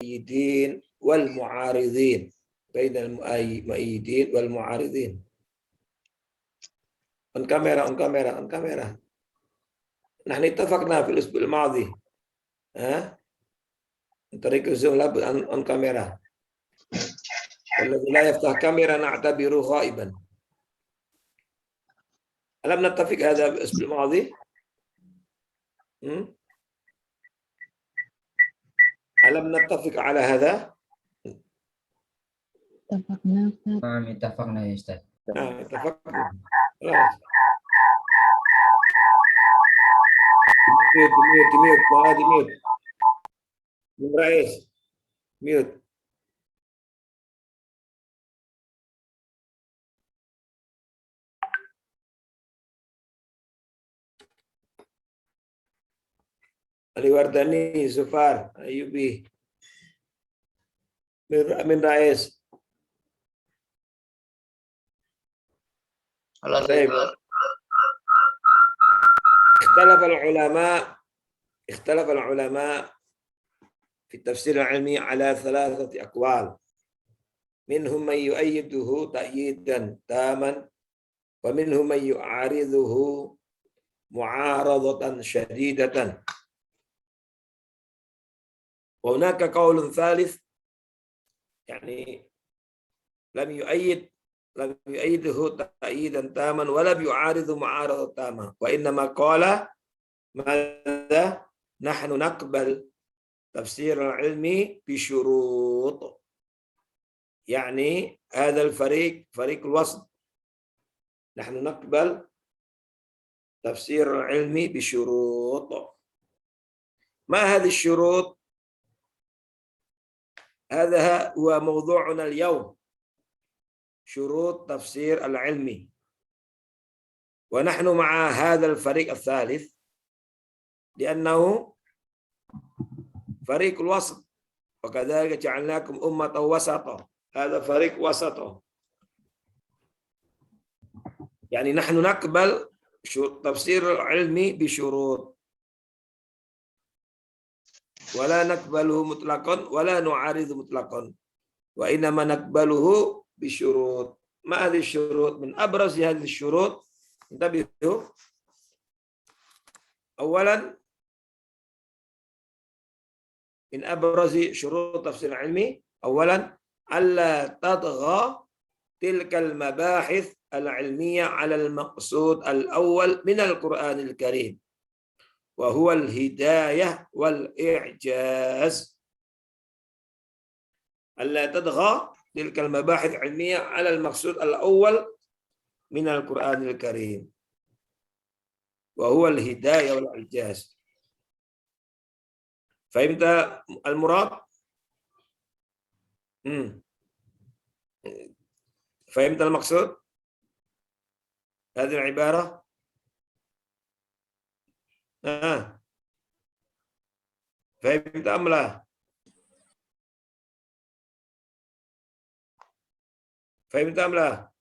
المؤيدين والمعارضين بين المؤيدين والمعارضين. On kamera, on kamera, on kamera. نحن اتفقنا في الأسبوع الماضي عن طريق الزوم لابد on kamera. والذي لا يفتح كاميرا نعتبره غائبا. ألم نتفق هذا الأسبوع الماضي؟ ألم نتفق على هذا؟ اتفقنا. اتفقنا يا أستاذ. اتفقنا. ميوت ما ميوت من رئيس ميوت. Ali Wardani, Zufar, Ayubi, Min Rais. اختلف العلماء في التفسير العلمي على 3 أقوال. منهم من يؤيده تأييدا تاما، ومنهم من يعارضه معارضة شديدة، وهناك قول ثالث يعني لم يؤيده تأييدا تاما ولم يعارض معارضة تامة، وإنما قال ماذا؟ نحن نقبل تفسير العلمي بشروط. يعني هذا الفريق فريق الوسط، نحن نقبل تفسير العلمي بشروط. ما هذه الشروط؟ هذا هو موضوعنا اليوم، شروط تفسير العلمي. ونحن مع هذا الفريق الثالث لأنه فريق الوسط، وكذلك جعلناكم أمة وسطا. هذا فريق وسط، يعني نحن نقبل تفسير العلمي بشروط، ولا نقبله مطلقا ولا نعارض مطلقا، وإنما نقبله بشروط. ما هذه الشروط؟ من أبرز هذه الشروط انتبهوا. أولا من أبرز شروط تفسير العلمي أولا ألا تطغى تلك المباحث العلمية على المقصود الأول من القرآن الكريم، وهو الهداية والإعجاز. ألا تطغى تلك المباحث العلمية على المقصود الأول من القرآن الكريم، وهو الهداية والإعجاز. فهمت المراد؟ فهمت المقصود؟ هذه العبارة؟ فهمت أم لا؟ فهمت أم لا؟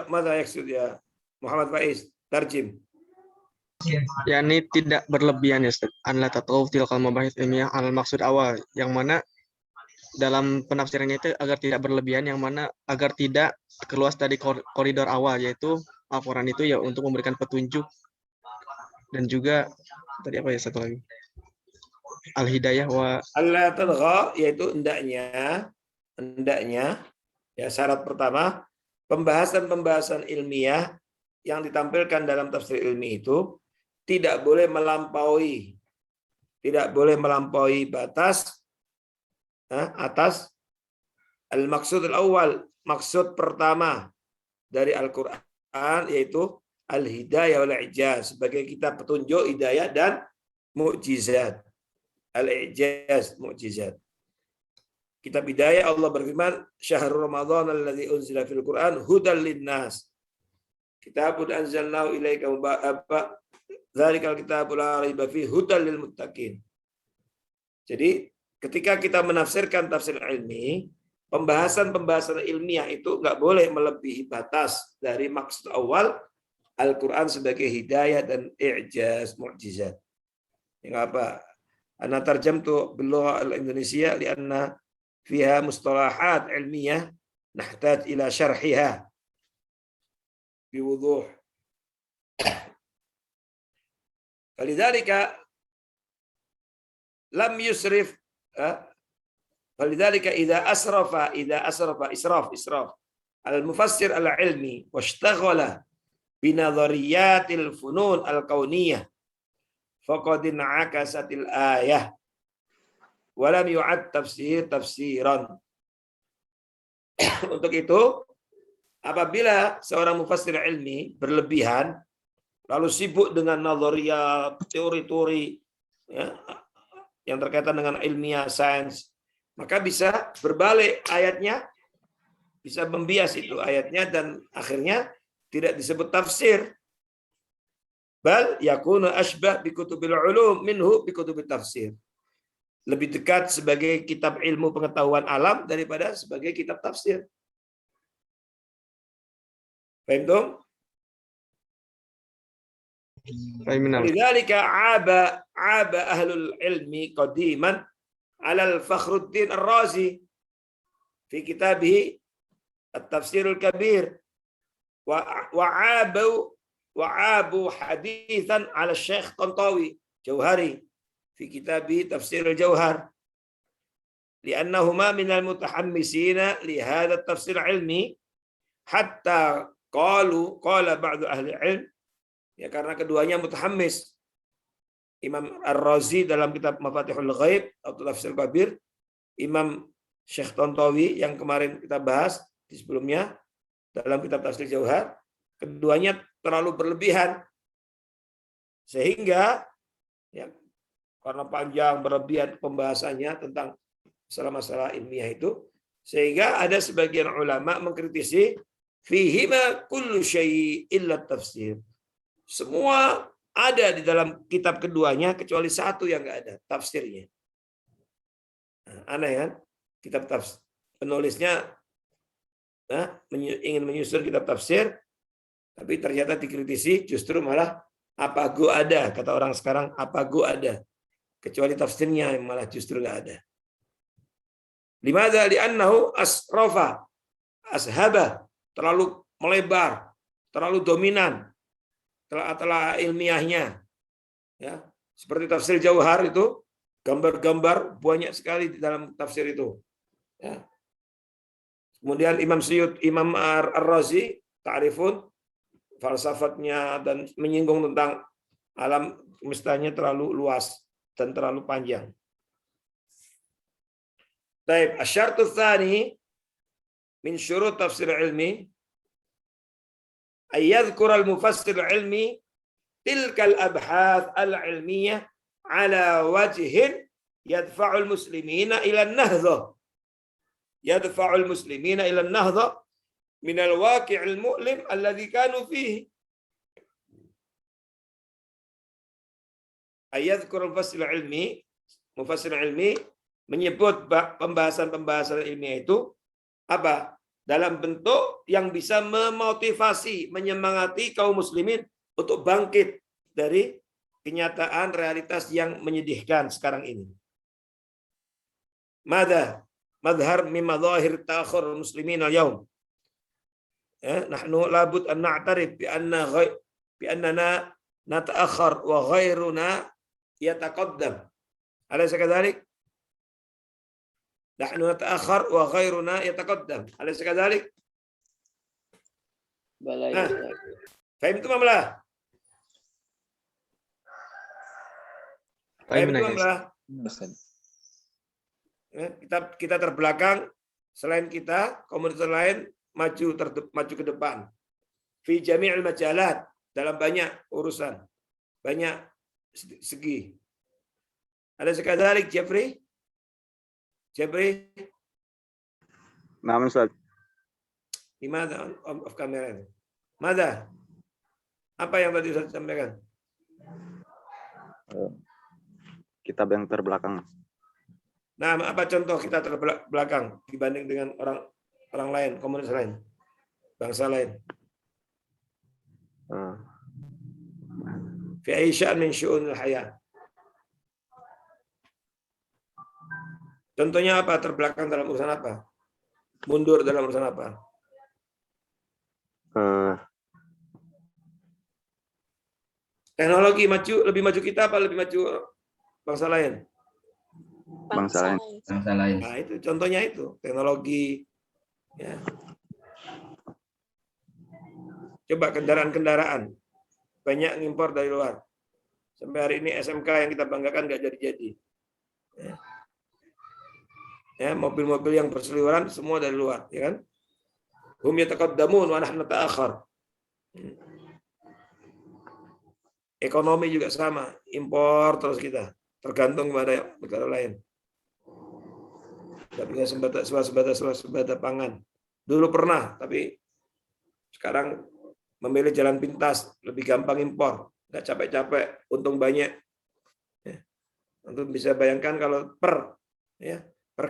ماذا يقصد يا محمد فaiz؟ Tarjim. Yani tidak berlebihan ya Ustaz. An la tatawuf tilkal mabahits ilmiah al maksud awal, yang mana dalam penafsirannya itu agar tidak berlebihan, yang mana agar tidak keluar dari koridor awal, yaitu Al-Quran itu ya untuk memberikan petunjuk, dan juga tadi apa ya satu lagi, al-hidayah wa Allah tadgha, yaitu hendaknya ya, syarat pertama pembahasan ilmiah yang ditampilkan dalam tafsir ilmi itu tidak boleh melampaui batas atas al-maksud al-awwal, maksud pertama dari Al-Quran, yaitu al-hidayah wal-i'jaz, sebagai kitab petunjuk, hidayah dan mukjizat. Al-i'jaz, mukjizat. Kitab hidayah, Allah berfirman, syahrul ramadhan alladzi unzila fil Qur'an hudal linnas. Kitabun anzalnahu ilaika mubarakun. Dzalikal kitabul la raiba fihi hudal lil muttaqin. Jadi ketika kita menafsirkan tafsir ilmi, pembahasan ilmiah itu nggak boleh melebihi batas dari maksud awal Al-Quran sebagai hidayah dan i'jaz, mu'jizat. Yang apa? Ana tarjamtu bil-lugha al-Indonesia lianna fiha mustalahat ilmiyah nahtaj ila syarhiha biwuduh. Falidzalika lam yusrif فلذلك إذا أسرف إسراف المفسر العلمي واشتغل بنظريات الفنون الكونية فقد انعكست الآية ولم يعد تفسيرا. Untuk itu, apabila seorang mufassir ilmi berlebihan lalu sibuk dengan nazariyat, teori-teori ya, yang terkaitan dengan ilmiah sains, maka bisa berbalik ayatnya, bisa membias itu ayatnya dan akhirnya tidak disebut tafsir. Bal yakunu ashbah bi kutubil ulum minhu bi kutubit tafsir. Lebih dekat sebagai kitab ilmu pengetahuan alam daripada sebagai kitab tafsir. Paham dong? Lidzalika aba ahlul ilmi qadiman على الفخر الدين الرازي في كتابه التفسير الكبير وعابوا حديثا على الشيخ طنطاوي جوهري في كتابه تفسير الجوهر لأنهما من المتحمسين لهذا التفسير العلمي حتى قال بعض أهل العلم ya karena keduanya mutahammis. Imam Ar-Razi dalam kitab Mafatihul Ghaib atau Tafsir Kabir, Imam Syekh Tontowi yang kemarin kita bahas di sebelumnya dalam kitab Tafsir Jauhar, keduanya terlalu berlebihan sehingga ya, karena panjang berlebihan pembahasannya tentang masalah-masalah ilmiah itu, sehingga ada sebagian ulama mengkritisi fihima kullu syai' illa tafsir. Semua ada di dalam kitab keduanya kecuali satu yang nggak ada, tafsirnya. Nah, aneh kan? Kitab tafsir. Penulisnya ingin menyusun kitab tafsir, tapi ternyata dikritisi justru malah apa go ada, kata orang sekarang apa go ada. Kecuali tafsirnya yang malah justru nggak ada. Limadza li'annahu asrafa, ashaba, terlalu melebar, terlalu dominan. Telah ilmiahnya ya seperti tafsir Jauhar itu gambar-gambar banyak sekali di dalam tafsir itu ya. Kemudian Imam Ar-Razi ta'rifun falsafatnya dan menyinggung tentang alam semestanya terlalu luas dan terlalu panjang. Baik, asyartu tsani min syurut tafsir ilmi أيذكر المفسر العلمي تلك الأبحاث العلمية على وجه يدفع المسلمين إلى النهضة من الواقع المؤلم الذي كانوا فيه. أيذكر المفسر العلمي menyebut pembahasan ilmiah itu apa? Dalam bentuk yang bisa memotivasi, menyemangati kaum muslimin untuk bangkit dari kenyataan realitas yang menyedihkan sekarang ini. Madhar min madhahir ta'akhur muslimin al-yawm. Nahnu labud an na'tarif bi annana nata'akhir wa ghairuna yataqaddam. Alaysa kadzalik? Nahnu nata'akhir wa ghairuna yataqaddam. Alaysa kadzalik? Bala. Fahimtum amla? Fahimtum amla? Kita terbelakang, selain kita, komunitas lain maju ke depan. Fi jami'il majalat, dalam banyak urusan, banyak segi. Alaysa kadzalik, Jeffrey? Naam Ustaz. Gimana off kamera? Mada? Apa yang tadi Ustaz sampaikan? Kitab yang terbelakang. Nah, apa contoh kita terbelakang dibanding dengan orang lain, komunitas lain, bangsa lain? Fi ayyi sya'n min syu'unil hayat. Contohnya apa? Terbelakang dalam urusan apa? Mundur dalam urusan apa? Teknologi maju, lebih maju kita apa lebih maju bangsa lain? Bangsa lain. Bangsa lain. Nah, itu contohnya itu, teknologi. Ya. Coba kendaraan-kendaraan. Banyak ngimpor dari luar. Sampai hari ini SMK yang kita banggakan nggak jadi-jadi. Ya, mobil-mobil yang berseliweran semua dari luar, ya kan? Hum yataqaddamun wa nahnu nata'akhkhar. Ekonomi juga sama, impor terus kita, tergantung pada negara lain. Tidak punya sembada pangan. Dulu pernah, tapi sekarang memilih jalan pintas, lebih gampang impor, nggak capek-capek, untung banyak. Ya. Untuk bisa bayangkan kalau per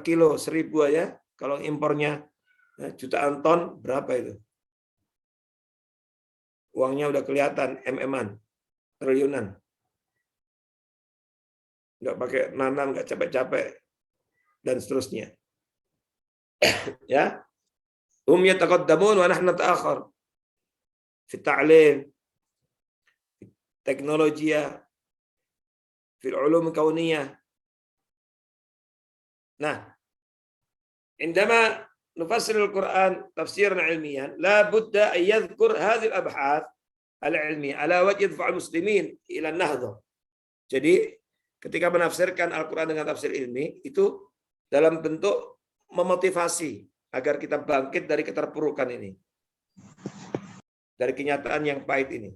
kilo 1.000 aja, kalau impornya jutaan ton, berapa itu? Uangnya udah kelihatan, MM-an, triliunan. Nggak pakai nanam, nggak capek-capek, dan seterusnya. Ya, yataqaddamun wa nahnu nata'akhkhar. Fi ta'lim, teknologi, fi ulum kauniyah. Nah, عندما نفسر القرآن تفسيرا علميا لا بد أن يذكر هذه الأبحاث العلمية على وجه يدفع المسلمين إلى النهضة. Jadi ketika menafsirkan Al-Quran dengan tafsir ilmi itu dalam bentuk memotivasi agar kita bangkit dari keterpurukan ini, dari kenyataan yang pahit ini.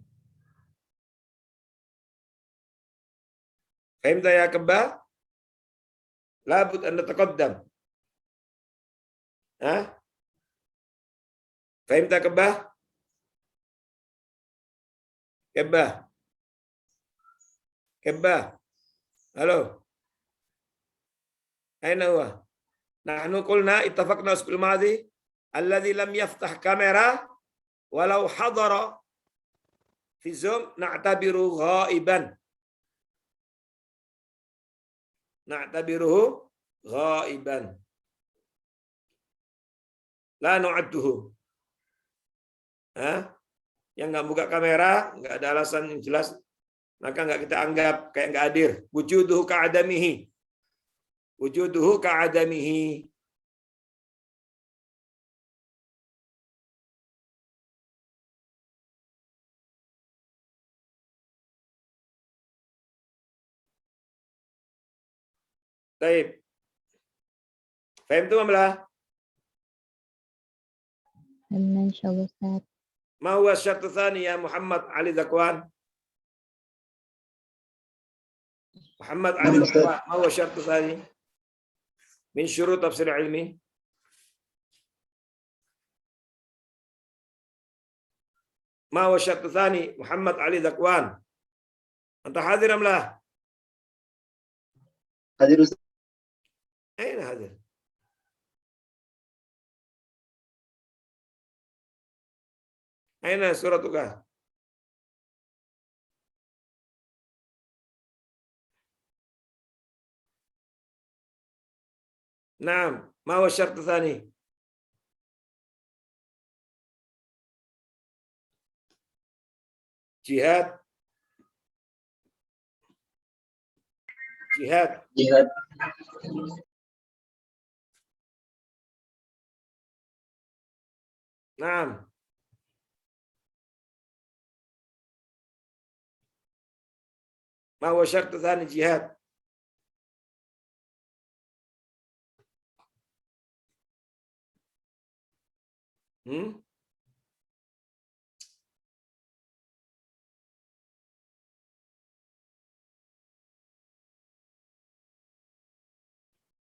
Fahimta ya kebah? Labud an nataqaddam. Fahimta kebah? Kebah. Halo. Aina huwa? Nahnu qulna ittafaqna fil madhi alladhi lam yaftah kamera walau hadara fi Zoom na'tabiru ghaiban. Na'tabiruhu ghaiban. La nu'adduhu. Yang nggak buka kamera, nggak ada alasan yang jelas, maka nggak kita anggap kayak nggak hadir. Wujuduhu ka'adamihi. Wujuduhu ka'adamihi. Baik. Fahim tu Mamlah? Insyaallah Ustaz. Ma huwa syartu tsani ya Muhammad Ali Zakwan? Muhammad Ali Zakwan, ma huwa syartu tsani min syurut tafsir ilmi? Ma huwa syartu tsani Muhammad Ali Zakwan? Anta hadir am la? Hadir Ustaz. Aina hadir? Aina suratuka? Naam, ma huwa syartu tsani? Jihad. Jihad. Jihad. Naam. Ma huwa syartu tsani jihad?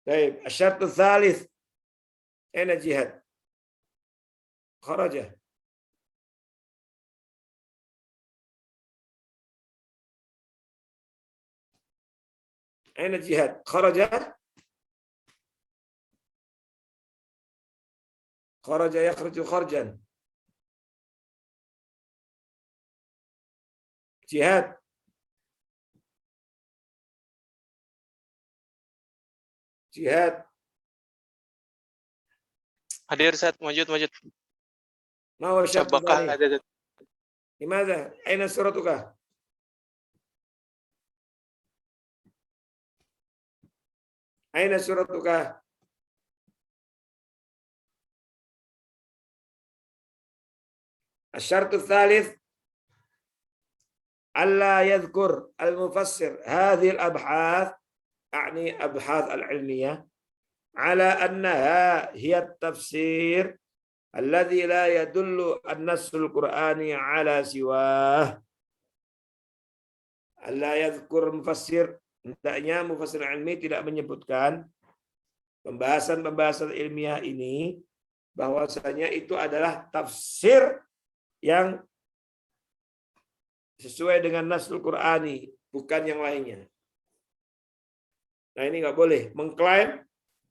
طيب الشرط الثالث أين الجهاد؟ خرج. أين الجهاد؟ خرج. خرج يخرج خرجا. جهاد Jihad. Hadir Ustaz, wajud. Mau syartu Sabakah tsani. ada. Limadha? Aina suratuka? Aina suratuka? الشرط الثالث ألا يذكر المفسر هذه الأبحاث أعني أبحاث العلمية على أنها هي التفسير الذي لا يدل النص القرآني على سواه. ألا يذكر المفسر, hendaknya mufassir ilmi tidak menyebutkan pembahasan-pembahasan ilmiah ini bahwasanya itu adalah tafsir yang sesuai dengan nasul Qur'ani, bukan yang lainnya. Nah, ini nggak boleh mengklaim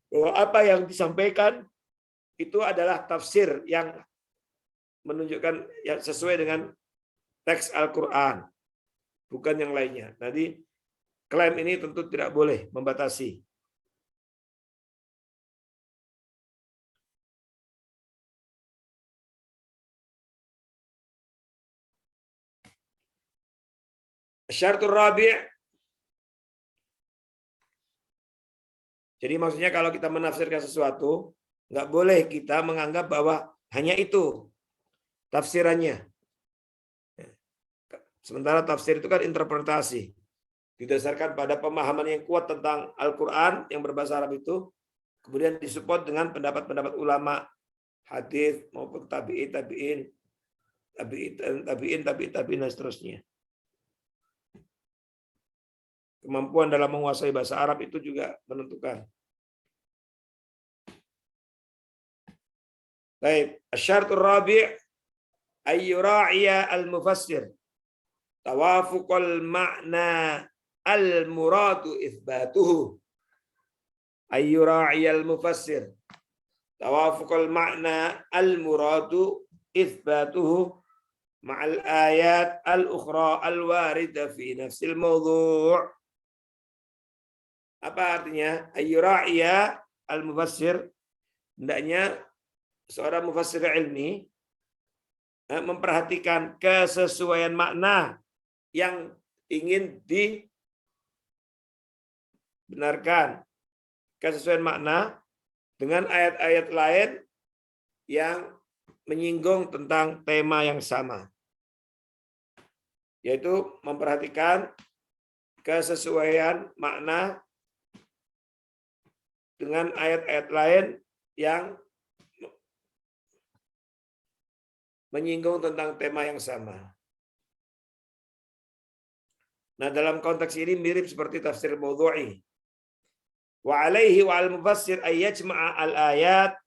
bahwa apa yang disampaikan itu adalah tafsir yang menunjukkan yang sesuai dengan teks Al-Quran, bukan yang lainnya. Jadi klaim ini tentu tidak boleh membatasi. Syaratul Rabi'. Jadi maksudnya kalau kita menafsirkan sesuatu, nggak boleh kita menganggap bahwa hanya itu tafsirannya. Sementara tafsir itu kan interpretasi. Didasarkan pada pemahaman yang kuat tentang Al-Quran yang berbahasa Arab itu, kemudian disupport dengan pendapat-pendapat ulama, hadis maupun tabi'in, dan seterusnya. Kemampuan dalam menguasai bahasa Arab itu juga menentukan. Baik, asyaratul rabi' ayyura'iya al-mufassir tawafuqal ma'na al-muradu itsbatuhu. Ayyura'iya al-mufassir tawafuqal ma'na al-muradu itsbatuhu ma'al ayat al-ukhra al-warida fi nafsil mawdu'. Apa artinya? Ayyura'iya al-mufassir, hendaknya seorang mufassir ilmi memperhatikan kesesuaian makna yang ingin dibenarkan, kesesuaian makna dengan ayat-ayat lain yang menyinggung tentang tema yang sama, yaitu memperhatikan kesesuaian makna dengan ayat-ayat lain yang menyinggung tentang tema yang sama. Nah, dalam konteks ini mirip seperti tafsir mawdu'i. Wa alaihi wa al-mufassir ay yajma'a al-ayat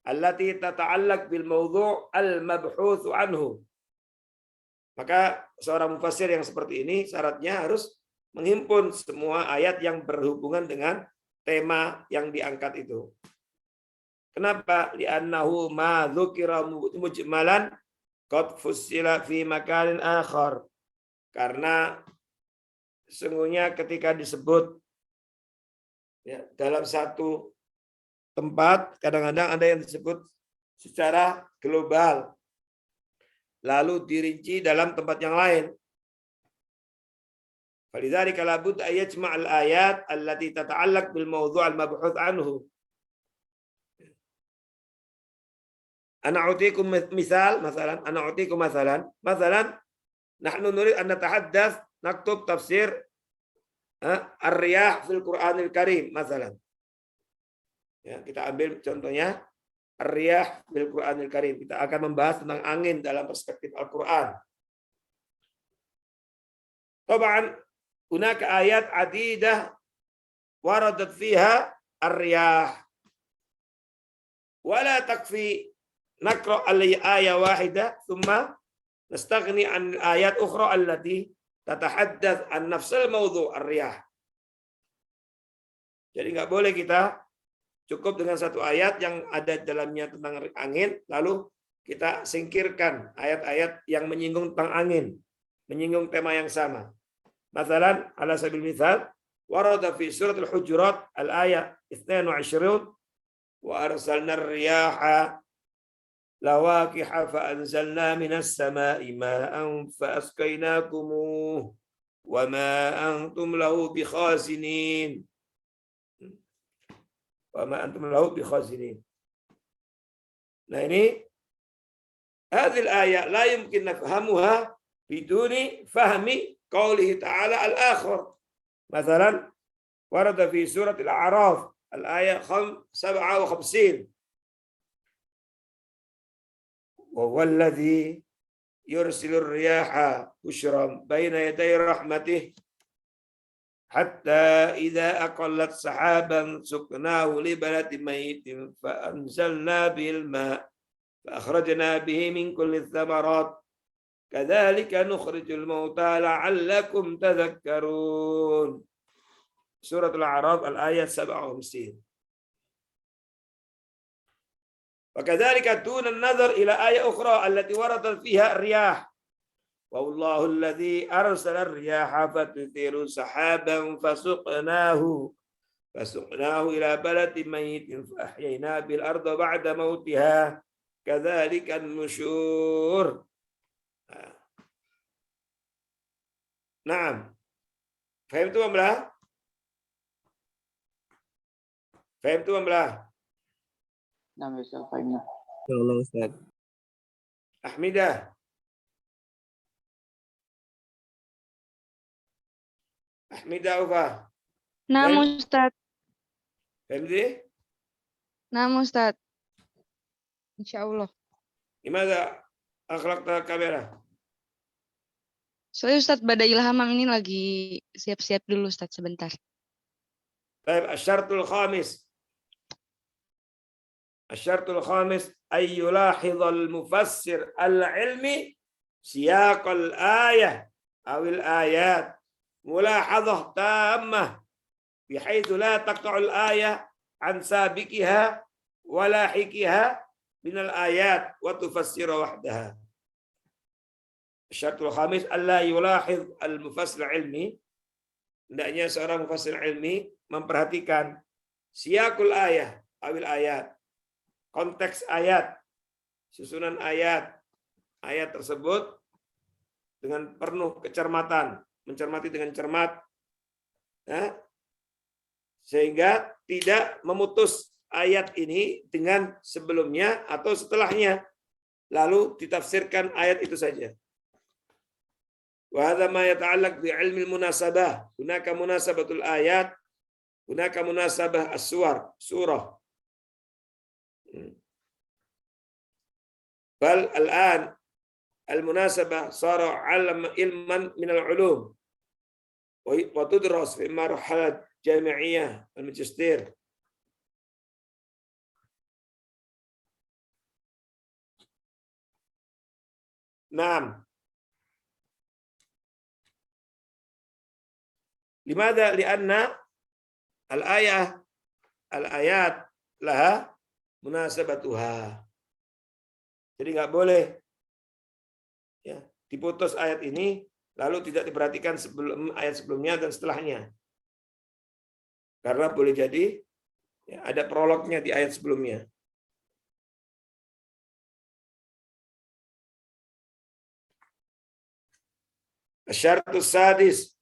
allati tata'allaq bil mawdu' al-mabhutsu anhu. Maka seorang mufassir yang seperti ini syaratnya harus menghimpun semua ayat yang berhubungan dengan tema yang diangkat itu. Kenapa? Li'annahu ma dzukira mujmalan qad fussila fi makanin akhar. Karena sesungguhnya ketika disebut ya, dalam satu tempat, kadang-kadang ada yang disebut secara global, lalu dirinci dalam tempat yang lain. Falidzalika la budda an yajma'al ayat allati tata'allaq bil mawdu' al mabhuth anhu. Ana u'tikum misal, masalan, nahnu nurid an natahaddath naktub tafsir ar-riyah fil Qur'anil Karim, masalan. Ya, kita ambil contohnya ar-riyah fil Qur'anil Karim. Kita akan membahas tentang angin dalam perspektif Al-Qur'an. Taban hunaka ayat adidah waradat fiha ar-riyah. Wala takfi naqra al-ayah wahidah thumma nastaghni an ayat ukhra allati tatahaddath an nafsal mawdu' ar-riyah. Jadi nggak boleh kita cukup dengan satu ayat yang ada dalamnya tentang angin, lalu kita singkirkan ayat-ayat yang menyinggung tentang angin, menyinggung tema yang sama. Masalan, ala sabil misal, warada fi surat Al-Hujurat al-ayat 22 wa arsalna ar-riyaha lawaqiha fa anzalna minas sama'i ma'an fa asqaynakumuh wa ma antum lahu bikhazinin wa ma antum lahu bikhazinin. Nah ini hadhihi al-ayat la yumkin nafhamuha biduni fahmi qaulihi ta'ala al-akhir. Masalan warada fi surat Al-A'raf al-ayat 57 wa huwa alladhi yursilur riyaha bushran baina yaday rahmatih hatta idza aqallat sahaban suknahu li baladin mayyitin fa anzalna bil ma' fa akhrajna bihi min kulli thamarat kadzalika nukhrijul mauta la'allakum tadhakkarun. Surat Al-A'raf al-ayat 57. وكذلك دون النظر إلى آية أخرى التي وردت فيها الرياح والله الذي أرسل الرياح فتثير سحابا فسقناه إلى بلد ميت فأحيينا بالأرض بعد موتها كذلك النشور. نعم فهمتم أم لا؟ فهمتم أم لا؟ نعم يا أستاذ فهمنا. Allah Ustaz. أحمدة وفا نعم فهمت؟ أستاذ. فهمتي؟ نعم أستاذ. إن شاء الله. لماذا أغلقت الكاميرا؟ Soalnya Ustadz Badai Ilhamam ini lagi siap-siap dulu Ustadz sebentar. طيب الشرط الخامس أن يلاحظ المفسر العلمي سياق الآية أو الآيات ملاحظة تامة بحيث لا تقطع الآية عن سابقها ولاحقها من الآيات وتفسر وحدها. الشرط الخامس ألا يلاحظ المفسر العلمي. Hendaknya seorang mufassir ilmi memperhatikan siyaqul ayah awil ayat, konteks ayat, susunan ayat tersebut dengan penuh kecermatan, mencermati dengan cermat, ya, sehingga tidak memutus ayat ini dengan sebelumnya atau setelahnya, lalu ditafsirkan ayat itu saja. Wa hadza ma yata'allaq bi ilmi al-munasabah. Hunaka munasabatul ayat, hunaka munasabah as-suwar, surah. Bal al-an al-munasabah sara ilman min al-ulum wa tudras fi marhalat jami'iyah al-magister. Naam. Limadha? Lianna al-ayat laha munasabatuha. Jadi nggak boleh ya diputus ayat ini lalu tidak diperhatikan sebelum ayat sebelumnya dan setelahnya. Karena boleh jadi ya, ada prolognya di ayat sebelumnya. Asyaratus sadis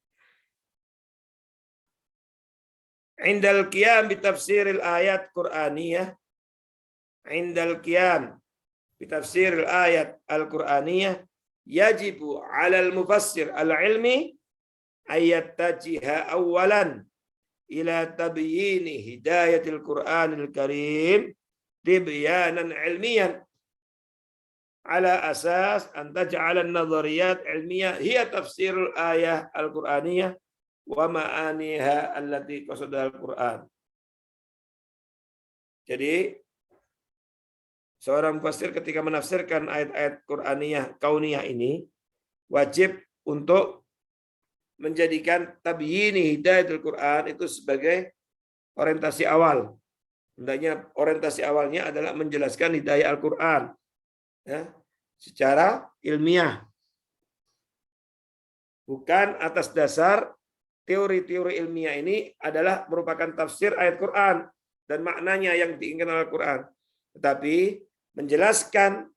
indal qiyam bitafsiril ayat Qur'aniyah, indal qiyam bitafsiril ayat al-Qur'aniyah yajibu 'alal mufassir al-ilmi ayat tajiha awalan ila tabyini hidayatil Qur'anil Karim tibyanan ilmiyan ala asas an taj'ala an-nadhariyat ilmiyah hiya tafsirul ayah al-Qur'aniyah wa ma'aniha allati qasadaha al-Qur'an. Jadi seorang mufassir ketika menafsirkan ayat-ayat Qur'aniyah kauniyah ini wajib untuk menjadikan tabyini hidayatul Qur'an itu sebagai orientasi awal. Hendaknya orientasi awalnya adalah menjelaskan hidayah Al-Qur'an ya, secara ilmiah. Bukan atas dasar teori-teori ilmiah ini adalah merupakan tafsir ayat Quran dan maknanya yang diinginkan oleh Al-Quran. Tetapi menjelaskan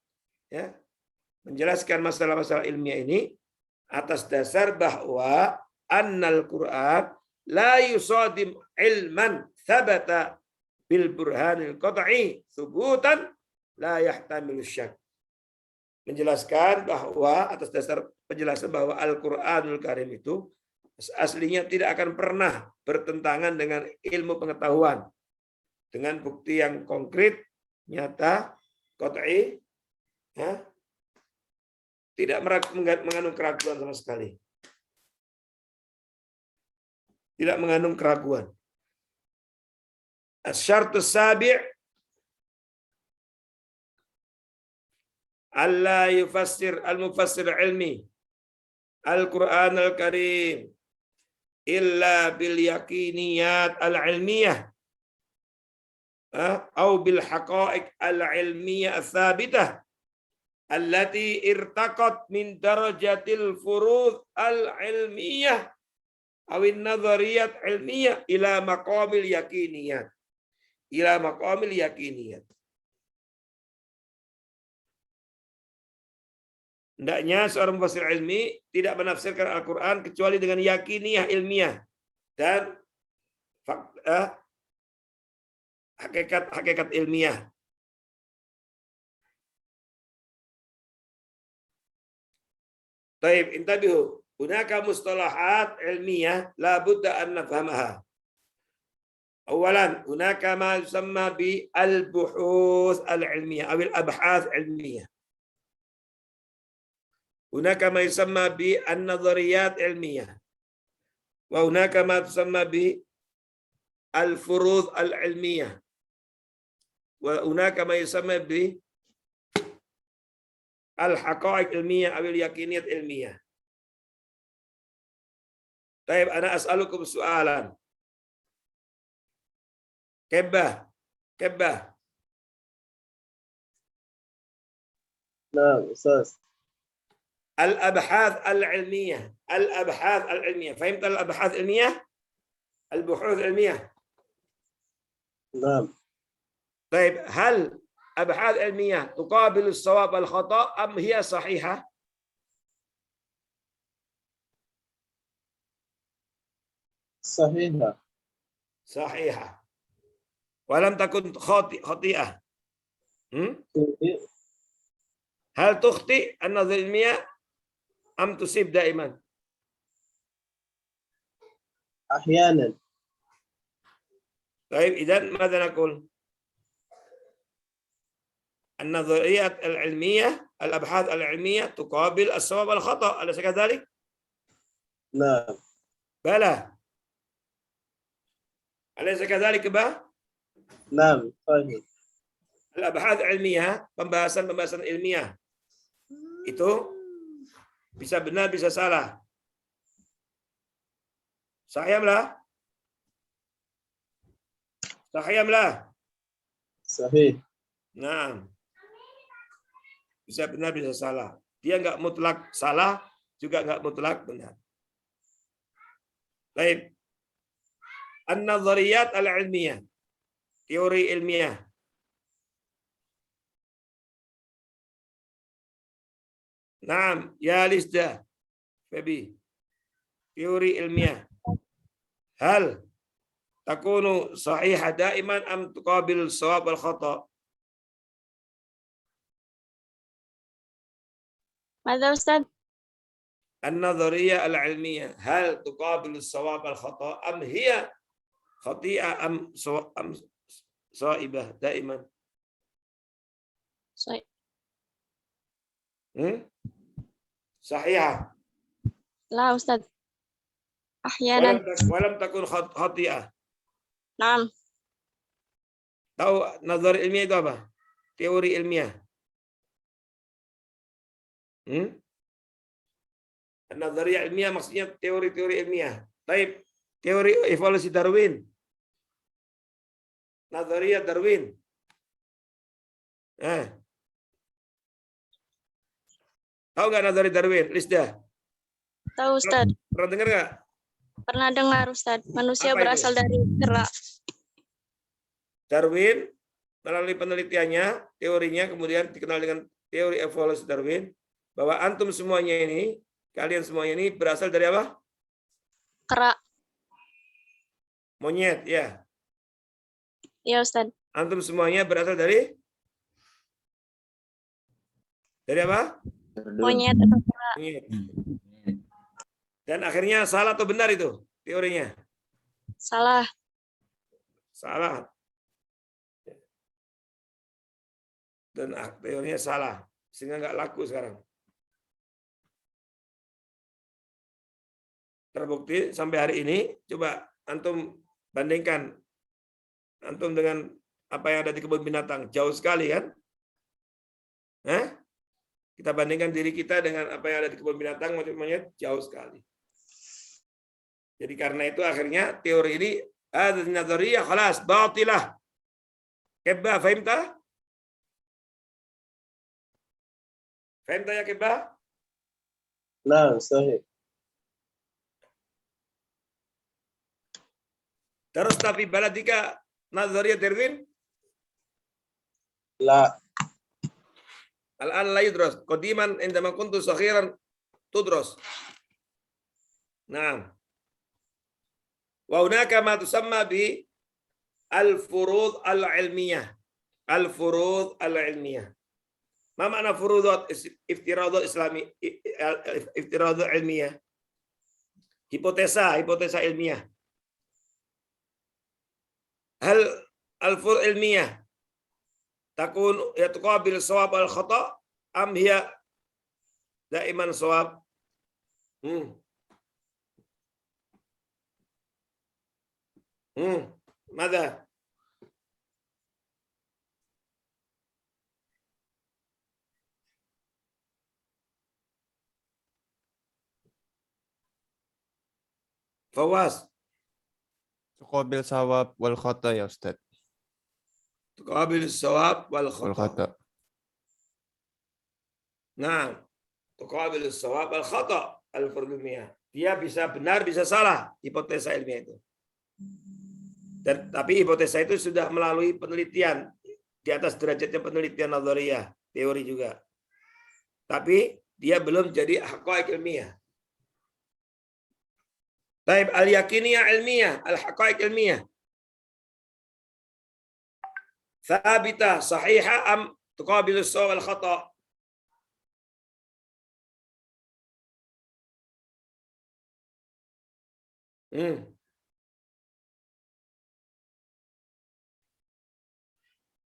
masalah-masalah ilmiah ini atas dasar bahwa annal Quran la yusadim ilman thabata bil burhanil qat'i thubutan la yahtamilu syak. Menjelaskan bahwa atas dasar penjelasan bahwa Al-Qur'anul Karim itu aslinya tidak akan pernah bertentangan dengan ilmu pengetahuan dengan bukti yang konkret, nyata, qat'i, tidak mengandung keraguan sama sekali. Tidak mengandung keraguan. Asy-syartus sabi' alla yufassir al-mufassir ilmi Al-Qur'an al-Karim illa bil yaqiniyat al-ilmiyah atau bil haqa'iq al-ilmiyah ats-tsabitah allati irtaqat min darajatil furud al-ilmiyah aw an-nadhariyat ilmiyah ila maqamil yaqiniyat. Hendaknya seorang mufassir ilmi tidak menafsirkan Al-Quran kecuali dengan yakiniyah ilmiah dan hakikat ilmiah. Taib, intabihu. Hunaka mustalahat ilmiah la budda an nafhamaha. Awalan, hunaka ma yusamma bi al-buhuth al-ilmiyah atau al-abhath ilmiyah. Hunaka ma yusamma bi an-nadhariyat ilmiyah. Wa hunaka ma tusamma bi al-furud al-ilmiyah. Wa hunaka ma yusamma bi al-haqa'iq ilmiyah atau al-yaqiniyat ilmiyah. Taib, ana as'alukum su'alan. Kebah. نعم أستاذ. الأبحاث العلمية فهمت الأبحاث العلمية؟ البحوث العلمية. نعم. طيب هل أبحاث علمية تقابل الصواب والخطأ أم هي صحيحة؟ صحيحة ولم تكن خاطئة. هل تخطئ النظرية العلمية أم تصيب دائما؟ أحيانا. طيب إذن ماذا نقول؟ النظريات العلمية الأبحاث العلمية تقابل الصواب والخطأ، أليس كذلك؟ نعم. بلى. أليس كذلك بقى؟ نعم صحيح. Al-abhath ilmiah, pembahasan ilmiah itu bisa benar bisa salah. Sahih lah. Sahih. Nah, bisa benar bisa salah. Dia nggak mutlak salah, juga nggak mutlak benar. Baik. An-nadhariyat al-ilmiyah, teori ilmiah. Naam, ya Lisda, Fabi. Teori ilmiah. Hal takunu sahihah daiman am tuqabil shawab wal khata'? ماذا أستاذ؟ النظرية العلمية هل تقابل الصواب والخطأ أم هي خطيئة أم صائبة دائما؟ صحيح. صحيحة. لا أستاذ. أحيانا. ولم تكن خطيئة. نعم. Tahu nazar ilmiah itu apa? Teori ilmiah. Nazariyah ilmiah maksudnya teori-teori ilmiah. Taib, teori evolusi Darwin. Nazariyah Darwin. Tahu nggak nazariyah Darwin, Lisda? Tahu Ustaz. Pernah dengar nggak? Pernah dengar Ustaz, manusia Apa itu? berasal dari kera. Darwin melalui penelitiannya, teorinya kemudian dikenal dengan teori evolusi Darwin, bahwa antum semuanya ini, kalian semuanya ini berasal dari apa? Kera. Monyet, ya. Ya Ustaz. Antum semuanya berasal dari apa? Monyet atau kera. Monyet. Dan akhirnya salah atau benar itu teorinya? Salah. Salah. Dan teorinya salah, sehingga nggak laku sekarang. Terbukti sampai hari ini, coba antum bandingkan antum dengan apa yang ada di kebun binatang, jauh sekali kan? Kita bandingkan diri kita dengan apa yang ada di kebun binatang, monyet jauh sekali. Jadi karena itu akhirnya teori ini ada nazariyah khalas batilah. Kebba fahimta? Fahimta ya Kebba? نعم صحيح. Terus tapi baladika nazariyah Darwin? لا. Al-an la yudras. Qadiman indama kuntu sakhiran tudras. Naam. Wa hunaka ma tusamma bi al-furud al-ilmiyah. Al-furud al-ilmiyah. Ma makna furudat iftiradat islami iftiradat ilmiyah? Hipotesa ilmiah. Hal al-furud ilmiyah takun tuqabil shawab al khata am hiya daiman shawab? ماذا؟ فواز. تقابل ثواب والخطأ يا أستاذ. تقابل الصواب والخطأ. والخطأ. Nah, tuqabil as-shawab wal khata al-furud ilmiah. Dia bisa benar, bisa salah hipotesa ilmiah itu. Dan tapi hipotesa itu sudah melalui penelitian di atas derajatnya penelitian nazariyah, teori juga. Tapi dia belum jadi haqaiq ilmiah. Taib al-yakiniyah ilmiah, al-haqaiq ilmiah. Thabitah sahihah am tuqabil as-shawab wal khata?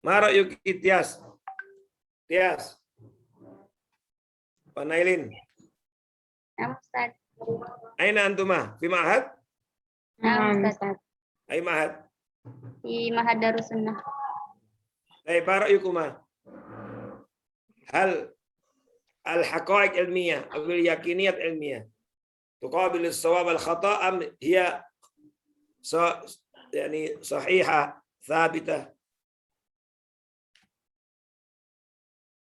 Mara yuk Tias. Tias. Panailin. Nah, Ustaz. Aina antuma? Fi ma'had? Nah, Ustaz. Ai ma'had. Di Mahad Darussunnah. Baik, para yukuma. Hal al-haqaiq ilmiyah atau yakiniyat ilmiyah tuqabil as-shawab al-khata' am hiya yani sahihah thabitah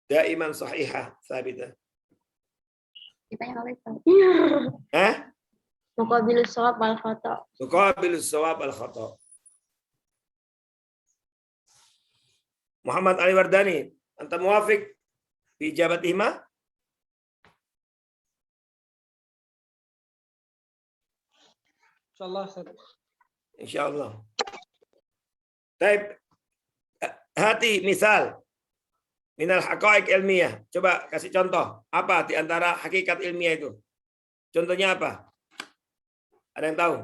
daiman sahihah thabitah? Ditanya oleh Ustaz. Muqabilus shawab wal khata. Tuqabil as-shawab al-khata'. Muhammad Ali Wardani, anta muwafiq fi ijabatihima? Insyaallah Ustaz. Insyaallah. Baik. Hati misal minal haqaiq ilmiah. Coba kasih contoh. Apa di antara hakikat ilmiah itu? Contohnya apa? Ada yang tahu?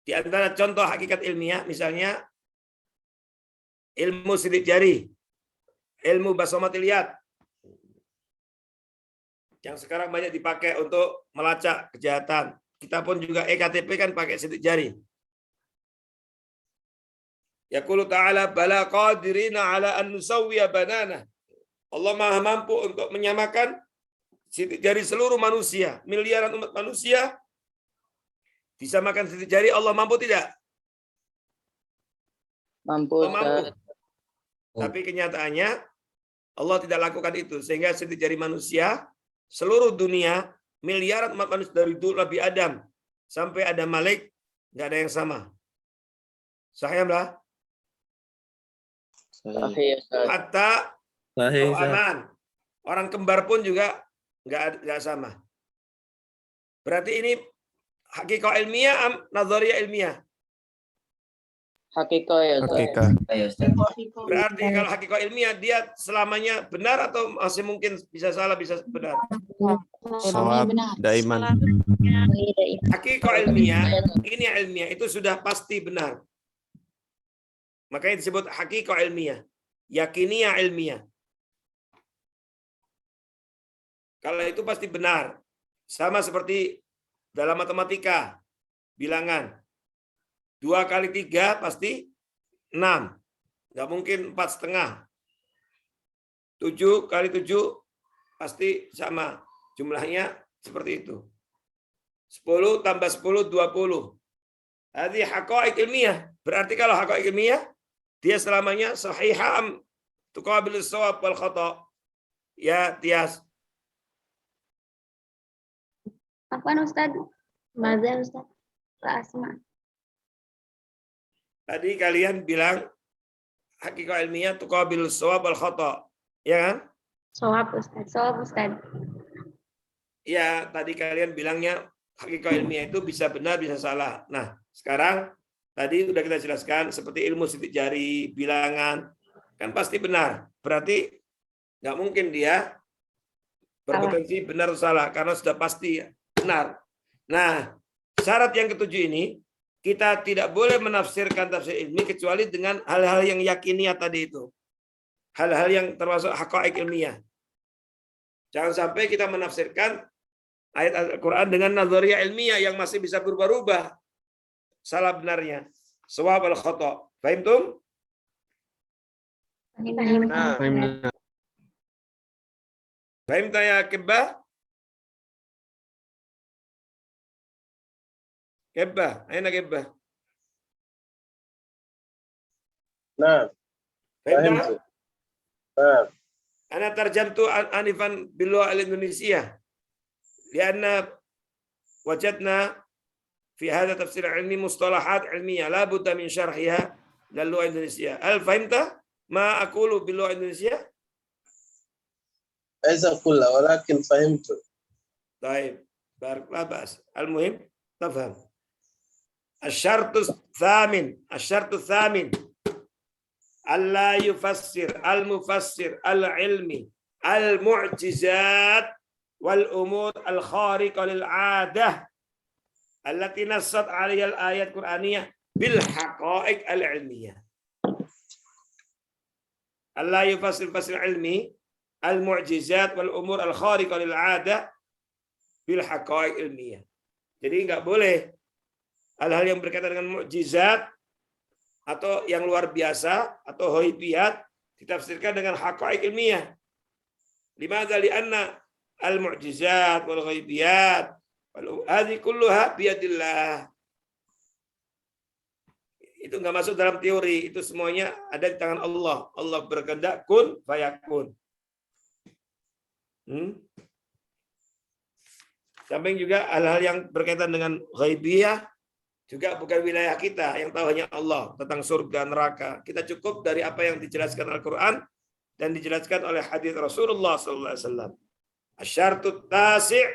Di antara contoh hakikat ilmiah, misalnya ilmu sidik jari, ilmu basamatil yad, yang sekarang banyak dipakai untuk melacak kejahatan. Kita pun juga EKTP kan pakai sidik jari. Yaqulu ta'ala bala qadirina ala an nusawwiya banana. Allah Maha mampu untuk menyamakan sidik jari seluruh manusia, miliaran umat manusia disamakan sidik jari. Allah mampu tidak? Mampu, Allah mampu. Ustaz. Tapi kenyataannya Allah tidak lakukan itu, sehingga sidik jari manusia seluruh dunia miliaran umat manusia dari dulu Nabi Adam sampai ada Malik, nggak ada yang sama. Sahih lah. Sahih, Ustaz. Hatta Sahih, atau aman. Orang kembar pun juga nggak sama. Berarti ini hakikat ilmiah, nazariyah ilmiah. Hakikah ya, Ustaz. Hakikah. Ya Ustaz. Berarti kalau hakikat ilmiah dia selamanya benar atau masih mungkin bisa salah, bisa benar. Shawab daiman. Hakikat ilmiah, ini ilmiah itu sudah pasti benar. Makanya disebut hakikat ilmiah, yakiniyah ilmiah. Kalau itu pasti benar. Sama seperti dalam matematika, bilangan. 2 kali 3 pasti 6. Nggak mungkin 4,5. 7 kali 7 pasti sama. Jumlahnya seperti itu. 10 tambah 10, 20. Jadi haqaiq ilmiah. Berarti kalau haqaiq ilmiah, dia selamanya sahiham tuqabilus shawab wal khata. Ya, Tias. Apaan Ustaz? Maza Ustaz. Pak Asma. Tadi kalian bilang hakikat ilmiah tuqabilus shawab wal khata. Ya kan? Shawab Ustaz. Shawab Ustaz. Ya, tadi kalian bilangnya hakikat ilmiah itu bisa benar, bisa salah. Nah, sekarang tadi udah kita jelaskan seperti ilmu sidik jari, bilangan, kan pasti benar. Berarti nggak mungkin dia berpotensi benar atau salah karena sudah pasti benar. Nah, syarat yang ketujuh ini kita tidak boleh menafsirkan tafsir ilmi kecuali dengan hal-hal yang yakiniah tadi itu. Hal-hal yang termasuk haqaiq ilmiah. Jangan sampai kita menafsirkan ayat Al-Quran dengan nazariyah ilmiah yang masih bisa berubah-ubah. Salah benarnya. Shawab al khata. Fahimtum? Nah, Fahim ya Kebah? Kebah, aina Kebah? نعم Fahim? فهمت نعم Ana tarjamtu anifan bilugha al-Indonesia. Lianna wajadna في هذا تفسير علمي مصطلحات علمية لا بد من شرحها للغة الإندونيسية. هل فهمت ما أقوله باللغة الإندونيسية؟ ليس كله ولكن فهمت. طيب بارك لا بأس. المهم تفهم. الشرط الثامن ألا يفسر المفسر العلمي المعجزات والأمور الخارقة للعادة التي نصت عليها الآيات القرآنية بالحقائق العلمية. ألا يفسر العلمي المعجزات والأمور الخارقة للعادة بالحقائق العلمية. Jadi nggak boleh hal-hal yang berkaitan dengan mukjizat atau yang luar biasa atau ghaibiyat ditafsirkan dengan haqaiq ilmiah. Limadza li'anna al-mu'jizat wal ghaibiyat hadhi kulluha biyadillah. Itu nggak masuk dalam teori, itu semuanya ada di tangan Allah. Allah berkehendak kun fayakun. Samping juga hal-hal yang berkaitan dengan ghaibiyah juga bukan wilayah kita, yang tahu hanya Allah tentang surga neraka. Kita cukup dari apa yang dijelaskan Al-Qur'an dan dijelaskan oleh hadis Rasulullah sallallahu alaihi wasallam. Asyartut tasi'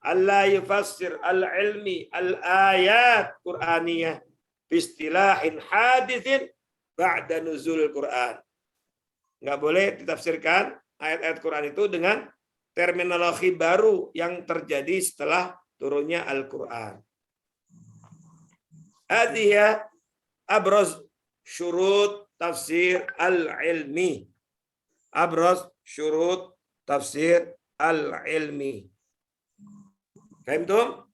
alla yufassir al-ilmi al-ayat Qur'aniyah biistilahin hadithin ba'da nuzulul Qur'an. Enggak boleh ditafsirkan ayat-ayat Qur'an itu dengan terminologi baru yang terjadi setelah turunnya Al-Qur'an. Hadhiya abraz syurut tafsir al-ilmi. Abraz syurut tafsir al-ilmi. Fahimtum?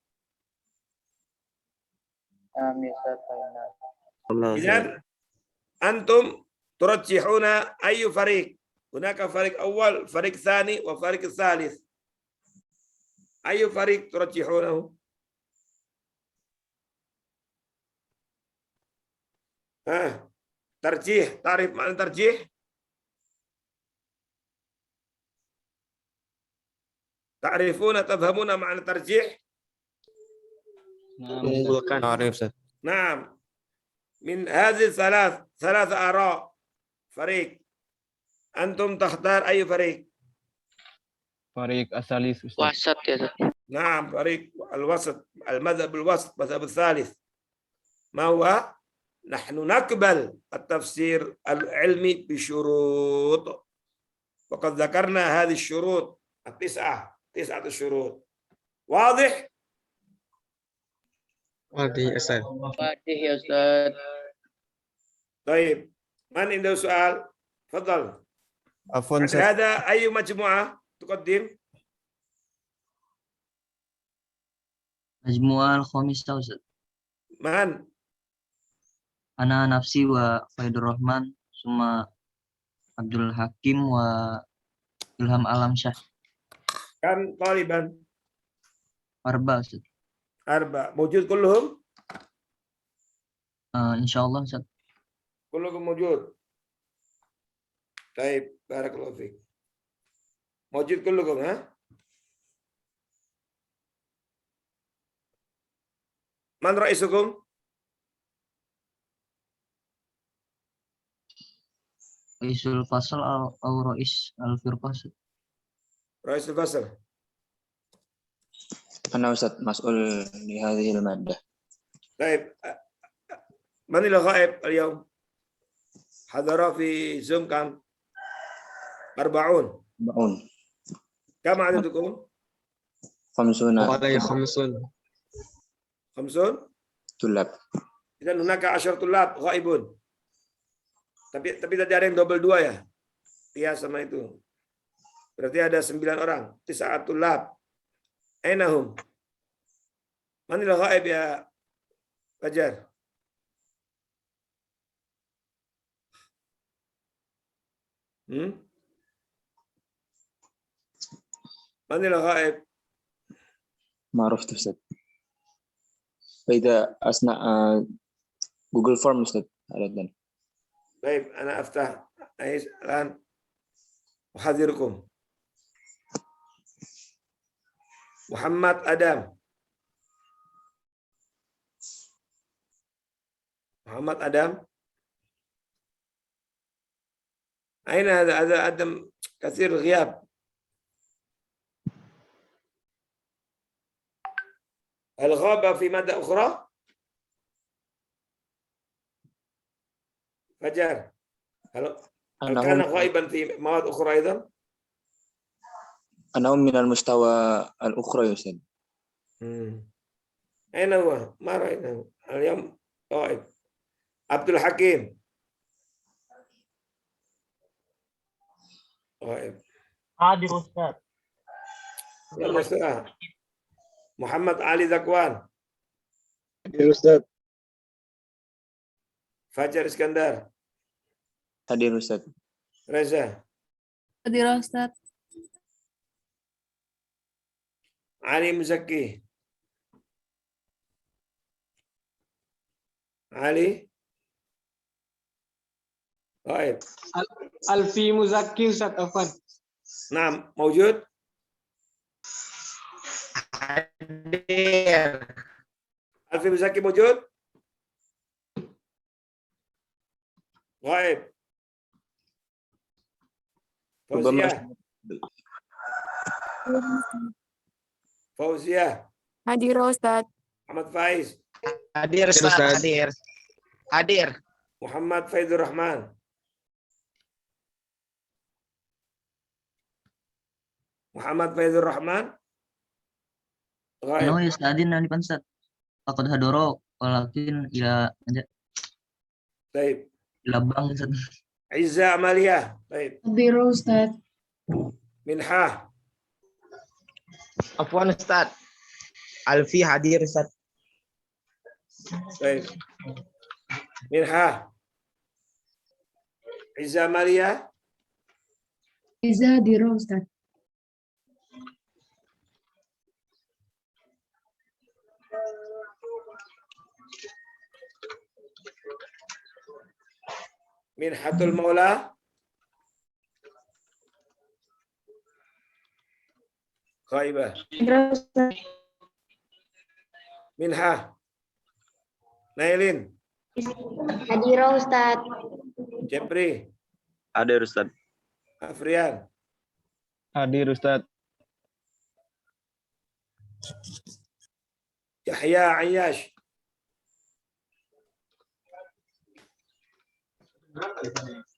Idzan antum turajjihuna ayyu fariq? Hunaka fariq awal, fariq tsani wa fariq tsalits. Ayyu fariq turajjihunahu? Tarjih, tarif makna tarjih. Ta'rifuna tafhamuna makna tarjih. mengunggulkan. Arif Ustaz. نعم من هذه ثلاث آراء فريق أنتم تختار أي فريق Farik Asalis Ustaz. Wasat ya, Ustaz. نعم فريق الوسط المذهب الوسط المذهب الثالث ما هو نحن نقبل التفسير العلمي بشروط وقد ذكرنا هذه الشروط تسعة الشروط واضح Wadi Ustaz. Fatih ya Ustaz. طيب من عنده سؤال تفضل Afwan بعد Ustaz. هذا أي مجموعة تقدم مجموعة الخامسة أستاذ. من أنا نفسي وفيد الرحمن ثم عبد الحكيم وإلهام ألم شاه. كم طالبا 4 أستاذ. 4 موجود كلهم إن شاء الله أستاذ. كلكم موجود طيب بارك الله فيك موجود كلكم ها من رئيسكم رئيس الفصل أو رئيس الفرقة أستاذ. رئيس الفصل أنا أستاذ مسؤول لهذه المادة. طيب من الغائب اليوم حضر في زوم كم 40 كم عددكم 50 Walai khamsun. 50 طلاب. إذا هناك 10 طلاب غائبون tapi tadi ada yang double 2 ya Tia sama itu berarti ada 9 orang 9 طلاب أينهم من الغائب يا فجر من الغائب ما عرفت أستاذ. فإذا أثناء جوجل فورم أستاذ أردنا. طيب أنا أفتح الآن أحذركم محمد آدم أين هذا آدم كثير الغياب هل غاب في مادة أخرى فجر هل كان غائبا في مواد أخرى أيضا أنا من المستوى الأخرى يا أستاذ. أين هو ما رأيناه اليوم غائب عبد الحكيم غائب Hadir Ustaz. محمد علي ذكوان Hadir Ustaz. فجر اسكندر Hadir Ustaz. رزا Hadir Ustaz. علي مزكي علي غائب Alfi Muzaki Ustaz Afwan. نعم موجود ألفي مزكي موجود غائب فوزية Hadir Ustaz. محمد فايز Hadir Ustaz. Hadir. محمد فيض الرحمن محمد فيض الرحمن غائب أنا يستأذن أن أستاذ. فقد هدروا ولكن إلى طيب إلى بang Ustaz. عزة عملية طيب Hadir Ustaz. منحة Afwan Ustaz. Alfi hadir Ustaz. طيب منحة عزة عملية Iza hadir Ustaz. منحة المولى غائبة Minha. Nailin. Hadira Ustaz. Jepri. Hadir Ustaz. Afrian. Hadir Ustaz. Yahya Ayyash.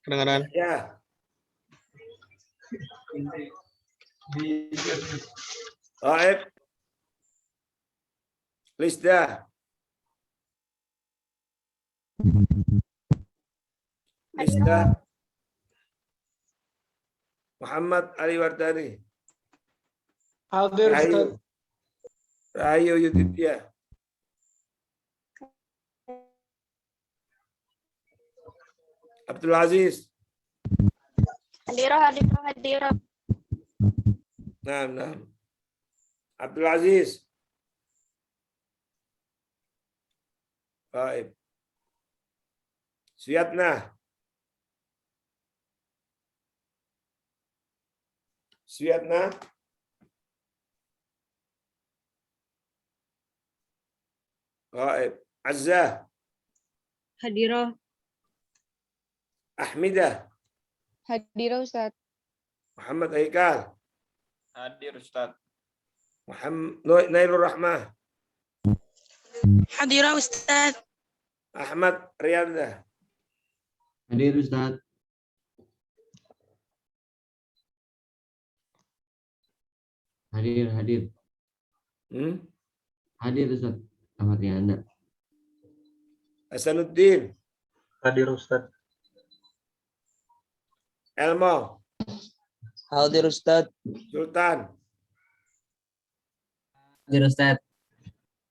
Kedengaran. Ya. Taib. Lisda. Lisda. Muhammad Ali Wardani. Hadir Ustaz. Rahayu. Rahayu Yudhitya. Abdul Aziz. Hadira. Nah. Abdul Aziz. Baik. Suyatna. Suyatna. Baik. Azza. Hadira. Ahmidah. Hadira Ustaz. Muhammad Haikal. Hadir Ustaz. Muhammad Nailur Rahmah. Hadira Ustaz. Ahmad Riyanda. Hadir Ustaz. Hadir. Hadir Ustaz. Ahmad Riyanda. Hasanuddin. Hadir Ustaz. Elmo. Hadir Ustaz. Sultan. Hadir Ustaz.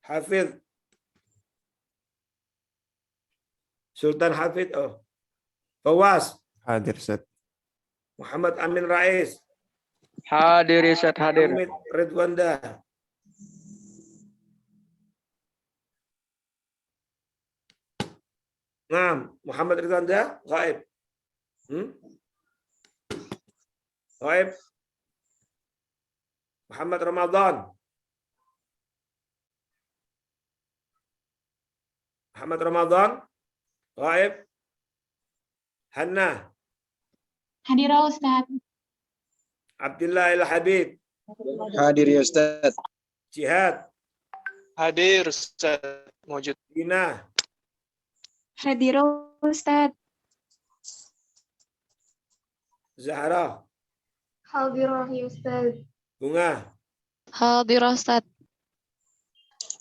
Hafid. Sultan Hafid. Oh. Fawaz. Hadir Ustaz. Muhammad Amin Rais. Hadir Ustaz. Hadir. Hamid Ridwanda. Naam, Muhammad Ridwanda ghaib. Ghaib. Muhammad Ramadan. Muhammad Ramadan ghaib. Hanna. Hadira Ustaz. Abdullah Al Habib. Hadir ya Ustaz. Jihad. Hadir Ustaz. Mawjud. Dina. Hadira Ustaz. Zahra. Hadira Ustaz. Bunga. Hadira Ustaz.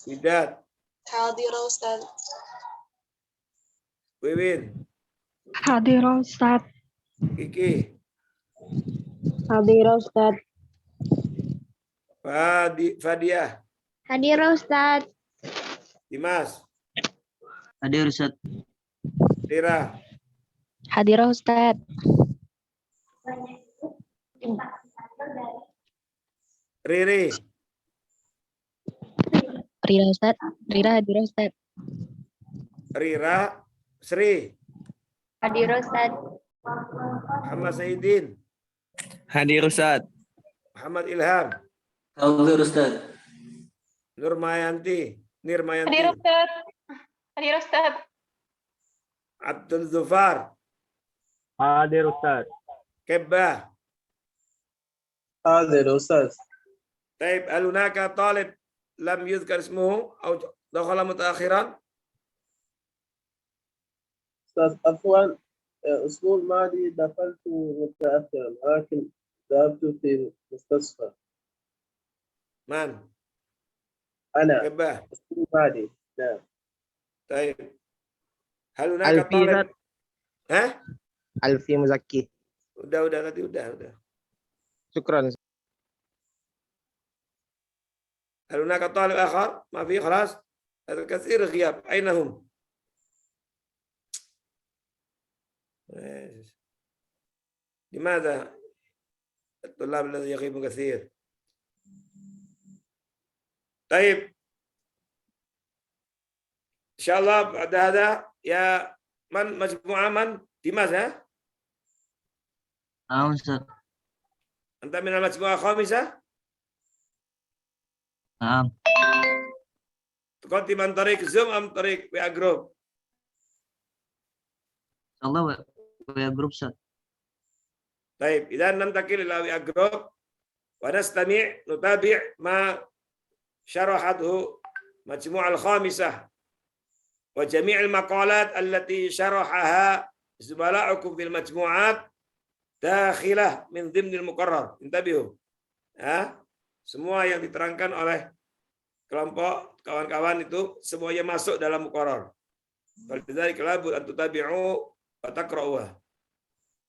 Widat. Hadira Ustaz. Wiwin. Hadira Ustaz. Kiki. Hadira Ustaz. Fadiah. Hadira Ustaz. Dimas. Hadir Ustaz. Tira. Hadira Ustaz. Riri. Rira Ustaz. Rira Hadira Ustaz. Rira. Sri. Hadira Ustaz. Muhammad Saidin. Hadir Ustaz. Muhammad Ilham. Hadir Ustaz. Nurmayanti. Nirmayanti. Ustaz. Hadira Ustaz. Abdul Zufar. Hadir Ustaz. Kebbah. Hadir Ustaz. طيب هل هناك طالب لم يذكر اسمه أو دخل متأخرا؟ أستاذ عفوا الأسبوع الماضي دخلت متأخرا ولكن ذهبت في المستشفى. من؟ أنا كباه. الأسبوع الماضي. نعم. طيب هل هناك طالب؟ ها؟ ألفي مزكي. udah tadi udah. شكرا. هل هناك طالب آخر؟ ما في خلاص؟ هذا كثير غياب أين هم؟ لماذا الطلاب الذي يغيب كثير؟ طيب إن شاء الله بعد هذا يا من مجموعة من ديماس ها؟ Ustaz. أنت من المجموعة الخامسة؟ Naam. تقدم عن طريق زوم أم طريق WA جروب؟ Allah WA group Ustaz. طيب إذا ننتقل إلى WA جروب نتابع ما شرحته مجموعة الخامسة وجميع المقالات التي شرحها زملاؤكم في المجموعات داخلة من ضمن المقرر. انتبهوا. Semua yang diterangkan oleh kelompok kawan-kawan itu semuanya masuk dalam muqarrar. Falidzalika labud an tutabi'u wa taqra'uha.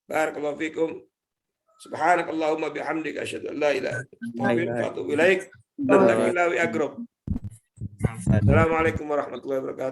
Barakallahu fikum. Subhanakallahumma bihamdika asyhadu an la ilaha illa anta astaghfiruka wa atubu ilaik. Assalamualaikum warahmatullahi wabarakatuh.